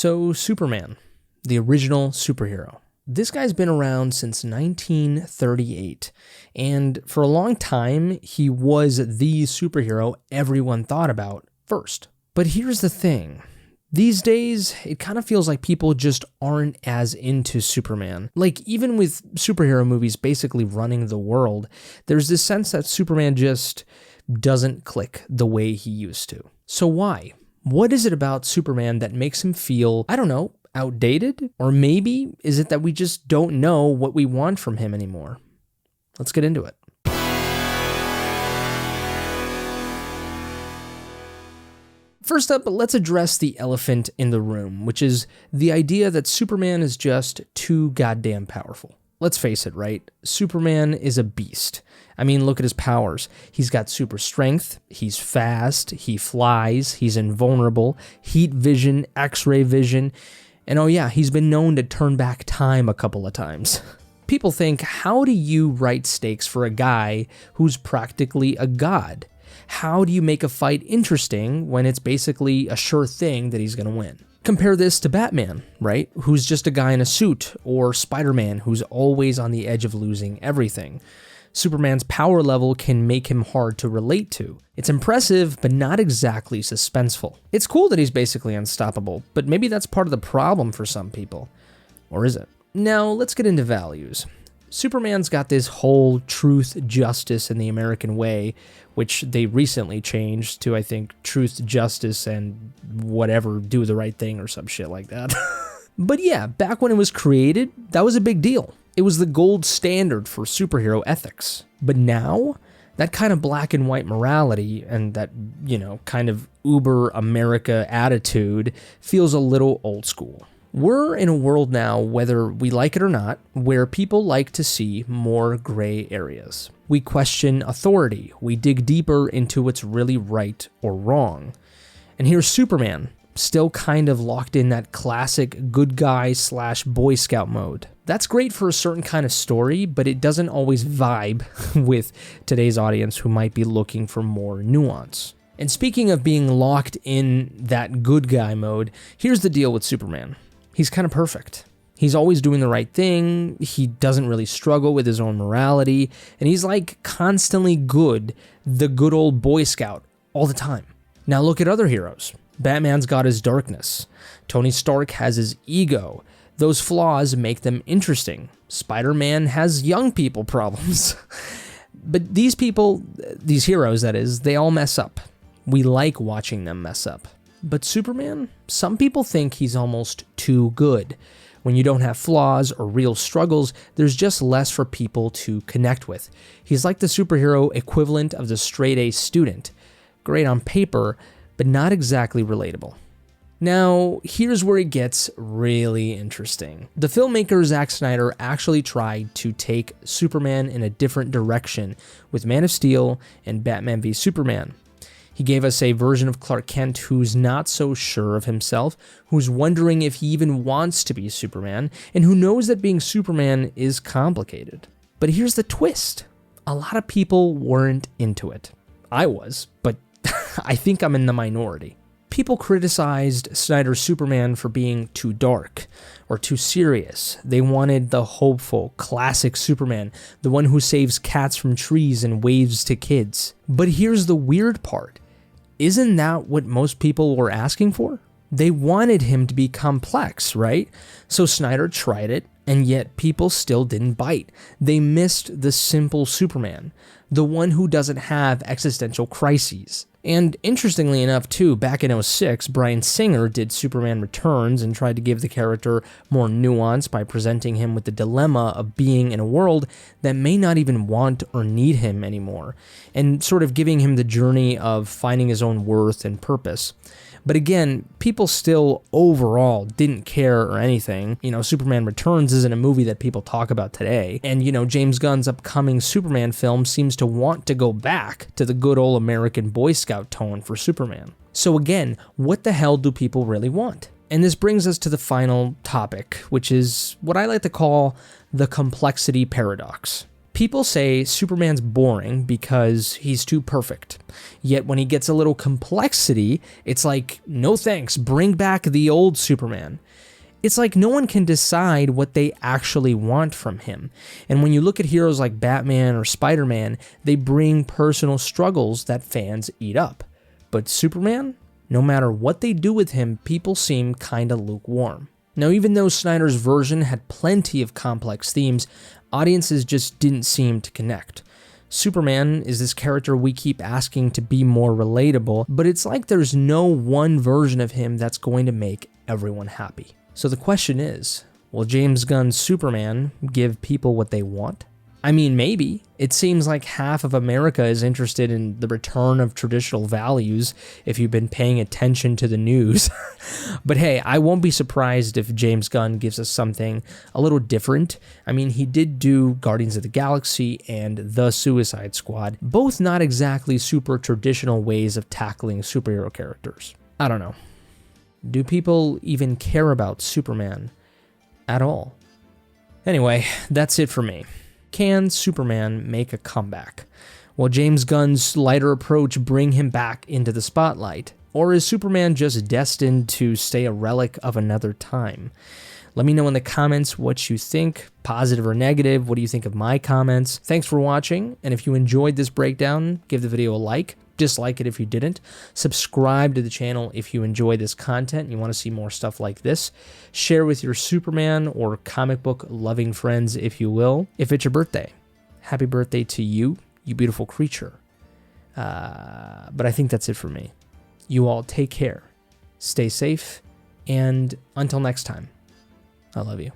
So, Superman, the original superhero. This guy's been around since 1938, and for a long time, he was the superhero everyone thought about first. But here's the thing. These days, it kind of feels like people just aren't as into Superman. Like, even with superhero movies basically running the world, there's this sense that Superman just doesn't click the way he used to. So why? What is it about Superman that makes him feel, I don't know, outdated? Or maybe is it that we just don't know what we want from him anymore? Let's get into it. First up, let's address the elephant in the room, which is the idea that Superman is just too goddamn powerful. Let's face it, right? Superman is a beast. I mean, look at his powers. He's got super strength, he's fast, he flies, he's invulnerable, heat vision, X-ray vision, and oh yeah, he's been known to turn back time a couple of times. People think, how do you write stakes for a guy who's practically a god? How do you make a fight interesting when it's basically a sure thing that he's going to win? Compare this to Batman, right? Who's just a guy in a suit, or Spider-Man, who's always on the edge of losing everything. Superman's power level can make him hard to relate to. It's impressive, but not exactly suspenseful. It's cool that he's basically unstoppable, but maybe that's part of the problem for some people. Or is it? Now, let's get into values. Superman's got this whole truth, justice, and the American way, which they recently changed to, I think, truth, justice, and whatever, do the right thing or some shit like that. But yeah, back when it was created, that was a big deal. It was the gold standard for superhero ethics. But now, that kind of black and white morality and that, kind of uber America attitude feels a little old school. We're in a world now, whether we like it or not, where people like to see more gray areas. We question authority. We dig deeper into what's really right or wrong. And here's Superman, still kind of locked in that classic good guy / Boy Scout mode. That's great for a certain kind of story, but it doesn't always vibe with today's audience who might be looking for more nuance. And speaking of being locked in that good guy mode, here's the deal with Superman. He's kind of perfect. He's always doing the right thing, he doesn't really struggle with his own morality, and he's like constantly good, the good old Boy Scout, all the time. Now look at other heroes. Batman's got his darkness. Tony Stark has his ego. Those flaws make them interesting. Spider-Man has young people problems. But these people, these heroes that is, they all mess up. We like watching them mess up. But Superman, some people think he's almost too good. When you don't have flaws or real struggles, there's just less for people to connect with. He's like the superhero equivalent of the straight-A student. Great on paper, but not exactly relatable. Now, here's where it gets really interesting. The filmmaker Zack Snyder actually tried to take Superman in a different direction with Man of Steel and Batman v Superman. He gave us a version of Clark Kent who's not so sure of himself, who's wondering if he even wants to be Superman, and who knows that being Superman is complicated. But here's the twist. A lot of people weren't into it. I was, but I think I'm in the minority. People criticized Snyder's Superman for being too dark or too serious. They wanted the hopeful, classic Superman, the one who saves cats from trees and waves to kids. But here's the weird part. Isn't that what most people were asking for? They wanted him to be complex, right? So Snyder tried it, and yet people still didn't bite. They missed the simple Superman, the one who doesn't have existential crises. And interestingly enough, too, back in 2006, Bryan Singer did Superman Returns and tried to give the character more nuance by presenting him with the dilemma of being in a world that may not even want or need him anymore, and sort of giving him the journey of finding his own worth and purpose. But again, people still overall didn't care or anything. Superman Returns isn't a movie that people talk about today. And, James Gunn's upcoming Superman film seems to want to go back to the good old American Boy Scout tone for Superman. So again, what the hell do people really want? And this brings us to the final topic, which is what I like to call the complexity paradox. People say Superman's boring because he's too perfect. Yet when he gets a little complexity, it's like, no thanks, bring back the old Superman. It's like no one can decide what they actually want from him. And when you look at heroes like Batman or Spider-Man, they bring personal struggles that fans eat up. But Superman, no matter what they do with him, people seem kinda lukewarm. Now, even though Snyder's version had plenty of complex themes, audiences just didn't seem to connect. Superman is this character we keep asking to be more relatable, but it's like there's no one version of him that's going to make everyone happy. So the question is, will James Gunn's Superman give people what they want? I mean, maybe. It seems like half of America is interested in the return of traditional values if you've been paying attention to the news. But hey, I won't be surprised if James Gunn gives us something a little different. I mean, he did do Guardians of the Galaxy and The Suicide Squad, both not exactly super traditional ways of tackling superhero characters. I don't know. Do people even care about Superman at all? Anyway, that's it for me. Can Superman make a comeback? Will James Gunn's lighter approach bring him back into the spotlight? Or is Superman just destined to stay a relic of another time? Let me know in the comments what you think, positive or negative. What do you think of my comments? Thanks for watching, and if you enjoyed this breakdown, give the video a like. Dislike it if you didn't. Subscribe to the channel if you enjoy this content and you want to see more stuff like this. Share with your Superman or comic book loving friends if you will. If it's your birthday, happy birthday to you, you beautiful creature. But I think that's it for me. You all take care, stay safe, and until next time, I love you.